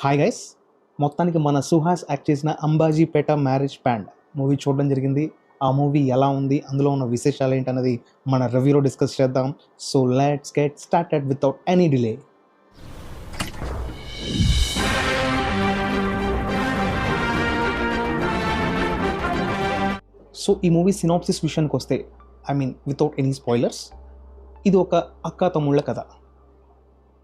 Hi guys, మొత్తానికి మన Suhas act చేసిన అంబాజీపేట మ్యారేజ్ బ్యాండ్ మూవీ చూడడం జరిగింది. ఆ మూవీ ఎలా ఉంది, అందులో ఉన్న విశేషాలు ఏంటన్నది మన రివ్యూలో డిస్కస్ చేద్దాం. So let's get started without any delay. So ఈ మూవీ సినాప్సిస్ విషయానికి వస్తే, వితౌట్ ఎనీ స్పాయిలర్స్, ఇది ఒక అక్కా తమ్ముళ్ళ కథ.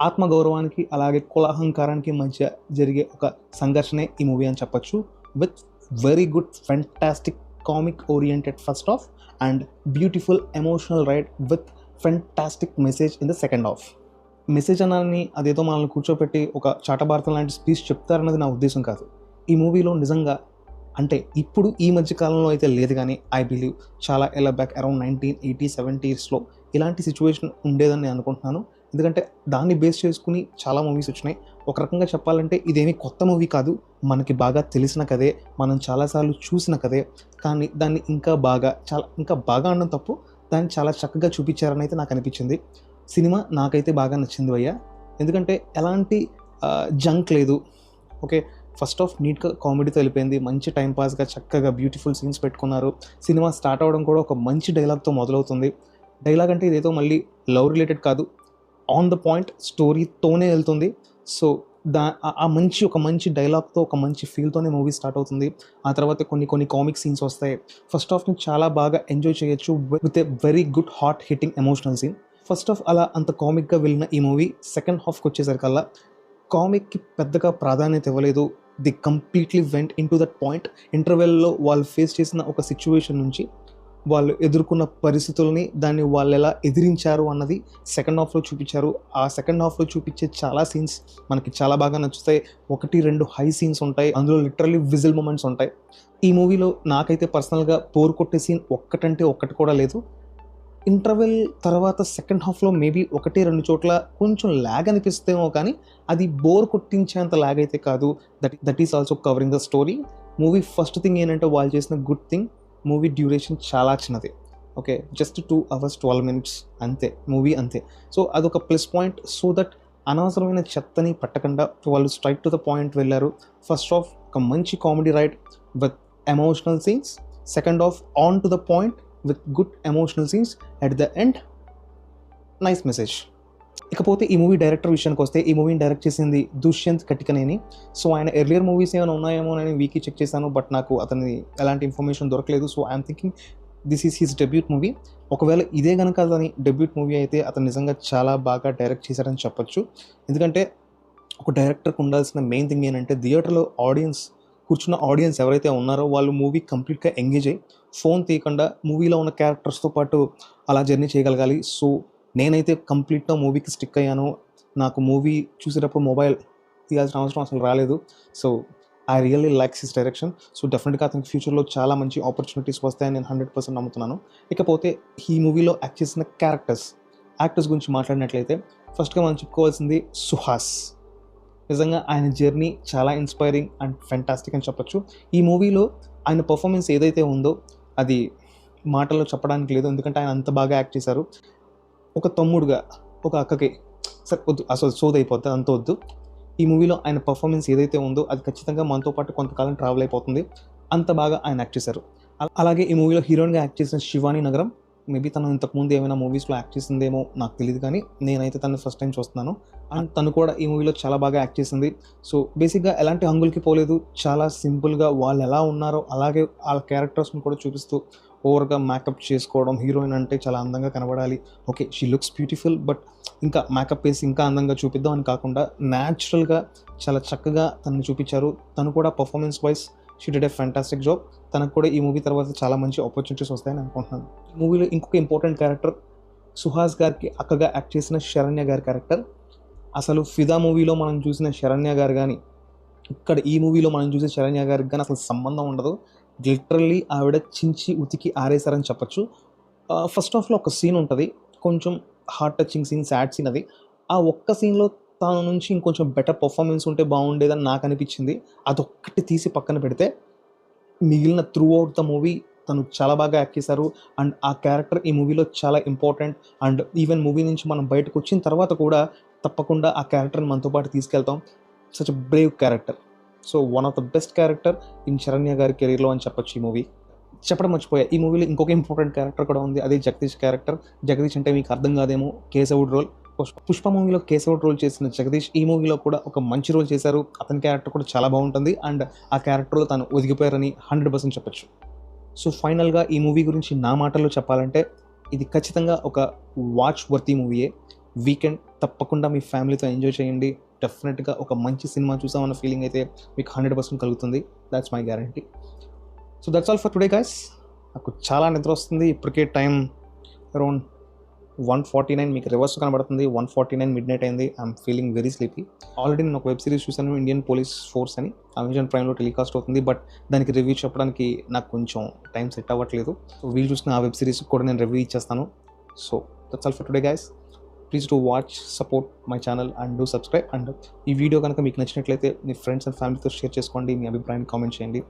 ఆత్మగౌరవానికి అలాగే కులాహంకారానికి మధ్య జరిగే ఒక సంఘర్షణే ఈ మూవీ అని చెప్పచ్చు. With very good fantastic comic oriented first half and beautiful emotional ride with fantastic message in the second half. Message అన్నాన్ని అదేదో మనల్ని కూర్చోపెట్టి ఒక చాటభారతం లాంటి స్పీచ్ చెప్తారన్నది నా ఉద్దేశం కాదు. ఈ మూవీలో నిజంగా ఇప్పుడు ఈ మధ్య కాలంలో అయితే లేదు, కానీ ఐ బిలీవ్ చాలా ఏళ్ళ బ్యాక్ అరౌండ్ 1980-70s ఇలాంటి సిచ్యువేషన్ ఉండేదని నేను అనుకుంటున్నాను. ఎందుకంటే దాన్ని బేస్ చేసుకుని చాలా మూవీస్ వచ్చినాయి. ఒక రకంగా చెప్పాలంటే ఇదేమీ కొత్త మూవీ కాదు, మనకి బాగా తెలిసిన కథే, మనం చాలాసార్లు చూసిన కథే. కానీ దాన్ని ఇంకా బాగా అనడం తప్పు, దాన్ని చాలా చక్కగా చూపించారని అయితే నాకు అనిపించింది. సినిమా నాకైతే బాగా నచ్చింది భయ్య. ఎందుకంటే ఎలాంటి జంక్ లేదు. ఓకే, ఫస్ట్ ఆఫ్ నీట్గా కామెడీతో వెళ్ళిపోయింది, మంచి టైంపాస్గా చక్కగా బ్యూటిఫుల్ సీన్స్ పెట్టుకున్నారు. సినిమా స్టార్ట్ అవ్వడం కూడా ఒక మంచి డైలాగ్తో మొదలవుతుంది. డైలాగ్ అంటే ఇదేదో మళ్ళీ లవ్ రిలేటెడ్ కాదు, ఆన్ ద పాయింట్ స్టోరీతోనే వెళ్తుంది. సో ఒక మంచి డైలాగ్తో, ఒక మంచి ఫీల్తోనే మూవీ స్టార్ట్ అవుతుంది. ఆ తర్వాత కొన్ని కామిక్ సీన్స్ వస్తాయి. ఫస్ట్ హాఫ్ని చాలా బాగా ఎంజాయ్ చేయొచ్చు with a very good heart hitting emotional scene. First half అలా అంత కామిక్గా వెళ్ళిన ఈ మూవీ సెకండ్ హాఫ్కి వచ్చేసరికల్లా కామిక్కి పెద్దగా ప్రాధాన్యత ఇవ్వలేదు. They completely went into that point. ఇంటర్వెల్లో వాళ్ళు ఫేస్ చేసిన ఒక సిచ్యువేషన్ నుంచి వాళ్ళు ఎదుర్కొన్న పరిస్థితుల్ని, దాన్ని వాళ్ళు ఎలా ఎదిరించారు అన్నది సెకండ్ హాఫ్లో చూపించారు. ఆ సెకండ్ హాఫ్లో చూపించే చాలా సీన్స్ మనకి చాలా బాగా నచ్చుతాయి. 1-2 హై సీన్స్ ఉంటాయి, అందులో లిటరల్లీ విజిల్ మూమెంట్స్ ఉంటాయి. ఈ మూవీలో నాకైతే పర్సనల్గా బోర్ కొట్టే సీన్ ఒక్కటంటే ఒక్కటి కూడా లేదు. ఇంటర్వెల్ తర్వాత సెకండ్ హాఫ్లో మేబీ 1-2 చోట్ల కొంచెం ల్యాగ్ అనిపిస్తేమో, కానీ అది బోర్ కొట్టించేంత ల్యాగ్ అయితే కాదు. That is also covering the story. Movie first thing ఏంటంటే వాళ్ళు చేసిన గుడ్ థింగ్, మూవీ డ్యూరేషన్ చాలా చిన్నది. ఓకే, జస్ట్ 2 hours 12 minutes అంతే మూవీ, అంతే. సో అదొక ప్లస్ పాయింట్. సో దట్ అనవసరమైన చెత్తని పట్టకుండా వాళ్ళు స్ట్రైట్ టు ద పాయింట్ వెళ్ళారు. ఫస్ట్ హాఫ్ ఒక మంచి comedy ride with emotional scenes, second half on to the point with good emotional scenes, at the end nice message. ఇకపోతే ఈ మూవీ డైరెక్టర్ విషయానికి వస్తే, ఈ మూవీని డైరెక్ట్ చేసింది దుష్యంత్ కటికనేని. సో ఆయన ఎర్లియర్ మూవీస్ ఏమైనా ఉన్నాయేమో అని వీక్లీ చెక్ చేశాను, బట్ నాకు అతని ఎలాంటి ఇన్ఫర్మేషన్ దొరకలేదు. So I'm thinking this is his debut movie. ఒకవేళ ఇదే కనుక అతని డెబ్యూట్ మూవీ అయితే అతను నిజంగా చాలా బాగా డైరెక్ట్ చేశారని చెప్పొచ్చు. ఎందుకంటే ఒక డైరెక్టర్కి ఉండాల్సిన మెయిన్ థింగ్ ఏంటంటే, థియేటర్లో కూర్చున్న ఆడియన్స్ ఎవరైతే ఉన్నారో వాళ్ళు మూవీ కంప్లీట్గా ఎంగేజ్ అయ్యి ఫోన్ తీయకుండా మూవీలో ఉన్న క్యారెక్టర్స్తో పాటు అలా జర్నీ చేయగలగాలి. సో నేనైతే కంప్లీట్గా మూవీకి స్టిక్ అయ్యాను. నాకు మూవీ చూసేటప్పుడు మొబైల్ తీయాల్సిన అవసరం అసలు రాలేదు. So I really likes his direction. So డెఫినెట్గా అతనికి ఫ్యూచర్లో చాలా మంచి ఆపర్చునిటీస్ వస్తాయని నేను 100% నమ్ముతున్నాను. ఇకపోతే ఈ మూవీలో యాక్ట్ చేసిన యాక్టర్స్ గురించి మాట్లాడినట్లయితే, ఫస్ట్గా మనం చెప్పుకోవాల్సింది సుహాస్. నిజంగా ఆయన జర్నీ చాలా ఇన్స్పైరింగ్ అండ్ ఫెంటాస్టిక్ అని చెప్పొచ్చు. ఈ మూవీలో ఆయన పర్ఫార్మెన్స్ ఏదైతే ఉందో అది మాటల్లో చెప్పడానికి లేదు, ఎందుకంటే ఆయన అంత బాగా యాక్ట్ చేశారు. ఒక తమ్ముడుగా ఒక అక్కకి సరే వద్దు, అసలు సోది అయిపోతుంది, అంత వద్దు. ఈ మూవీలో ఆయన పర్ఫార్మెన్స్ ఏదైతే ఉందో అది ఖచ్చితంగా మనతో పాటు కొంతకాలం ట్రావెల్ అయిపోతుంది, అంత బాగా ఆయన యాక్ట్ చేశారు. అలాగే ఈ మూవీలో హీరోయిన్గా యాక్ట్ చేసిన శివాని నగరం. మేబీ తను ఇంతకుముందు ఏమైనా మూవీస్లో యాక్ట్ చేసిందేమో నాకు తెలియదు, కానీ నేనైతే తను ఫస్ట్ టైం చూస్తున్నాను. అండ్ తను కూడా ఈ మూవీలో చాలా బాగా యాక్ట్ చేసింది. సో బేసిక్గా ఎలాంటి హంగులకి పోలేదు, చాలా సింపుల్గా వాళ్ళు ఎలా ఉన్నారో అలాగే వాళ్ళ క్యారెక్టర్స్ని కూడా చూపిస్తూ ఓవర్గా మేకప్ చేసుకోవడం. హీరోయిన్ అంటే చాలా అందంగా కనబడాలి, okay she looks beautiful, but ఇంకా మేకప్ వేసి ఇంకా అందంగా చూపిద్దాం అని కాకుండా న్యాచురల్గా చాలా చక్కగా తనని చూపించారు. తను కూడా performance wise she did a fantastic job. తనకు కూడా ఈ మూవీ తర్వాత చాలా మంచి ఆపర్చునిటీస్ వస్తాయని అనుకుంటున్నాను. ఈ మూవీలో ఇంకొక ఇంపార్టెంట్ క్యారెక్టర్, సుహాస్ గారికి అక్కగా యాక్ట్ చేసిన శరణ్య గారి క్యారెక్టర్. అసలు ఫిదా మూవీలో మనం చూసిన శరణ్య గారు కానీ ఇక్కడ ఈ మూవీలో మనం చూసే శరణ్య గారికి కానీ అసలు సంబంధం ఉండదు. లిటరల్లీ ఆవిడ చించి ఉతికి ఆరేశారని చెప్పచ్చు. ఫస్ట్ హాఫ్లో ఒక సీన్ ఉంటుంది, కొంచెం heart touching scene, sad scene. అది ఆ ఒక్క సీన్లో తన నుంచి ఇంకొంచెం బెటర్ పర్ఫార్మెన్స్ ఉంటే బాగుండేదని నాకు అనిపించింది. అదొక్కటి తీసి పక్కన పెడితే మిగిలిన త్రూ అవుట్ ద మూవీ తను చాలా బాగా యాక్ట్ చేశారు. అండ్ ఆ క్యారెక్టర్ ఈ మూవీలో చాలా ఇంపార్టెంట్. అండ్ ఈవెన్ మూవీ నుంచి మనం బయటకు వచ్చిన తర్వాత కూడా తప్పకుండా ఆ క్యారెక్టర్ని మనతో పాటు తీసుకెళ్తాం. Such Brave character. So one of the best character in Saranya గారి కెరీర్లో అని చెప్పొచ్చు ఈ మూవీ. చెప్పడం మర్చిపోయా, ఈ మూవీలో ఇంకొక ఇంపార్టెంట్ క్యారెక్టర్ కూడా ఉంది, అదే జగదీష్ క్యారెక్టర్. జగదీష్ అంటే మీకు అర్థం కాదేమో, కేశవుడ్ రోల్. పుష్ప మూవీలో కేశవుడ్ రోల్ చేసిన జగదీష్ ఈ మూవీలో కూడా ఒక మంచి రోల్ చేశారు. అతని క్యారెక్టర్ కూడా చాలా బాగుంటుంది అండ్ ఆ క్యారెక్టర్లో తను ఒదిగిపోయారని 100% చెప్పొచ్చు. సో ఫైనల్గా ఈ మూవీ గురించి నా మాటల్లో చెప్పాలంటే ఇది ఖచ్చితంగా ఒక వాచ్ వర్తీ మూవీయే. వీకెండ్ తప్పకుండా మీ ఫ్యామిలీతో ఎంజాయ్ చేయండి. డెఫినెట్గా ఒక మంచి సినిమా చూసామన్న ఫీలింగ్ అయితే మీకు 100% కలుగుతుంది. That's my guarantee. So that's all for today guys. నాకు చాలా నిద్ర వస్తుంది. ఇప్పటికే టైం అరౌండ్ 1:49, మీకు రివర్స్ కనబడుతుంది 1:49 మిడ్ నైట్ అయింది. I'm feeling very sleepy. Already నేను ఒక వెబ్ సిరీస్ చూసాను, ఇండియన్ పోలీస్ ఫోర్స్ అని, అమెజాన్ ప్రైమ్లో టెలికాస్ట్ అవుతుంది. బట్ దానికి రివ్యూ చెప్పడానికి నాకు కొంచెం టైం సెట్ అవ్వట్లేదు. సో వీళ్ళు చూసిన ఆ వెబ్ సిరీస్ కూడా నేను రివ్యూ ఇచ్చేస్తాను. So that's all for today guys. Please do watch, support my channel and do subscribe. And ఈ వీడియో కనుక మీకు నచ్చినట్లయితే మీ ఫ్రెండ్స్ అండ్ ఫ్యామిలీతో షేర్ చేసుకోండి, మీ అభిప్రాయాన్ని కామెంట్ చేయండి.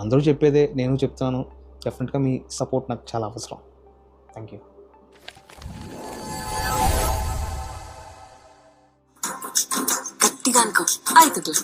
అందరూ చెప్పేదే నేను చెప్తాను. డెఫినెట్గా మీ సపోర్ట్ నాకు చాలా అవసరం. Thank you. గట్టిగా అనుకో, అవుతుంది.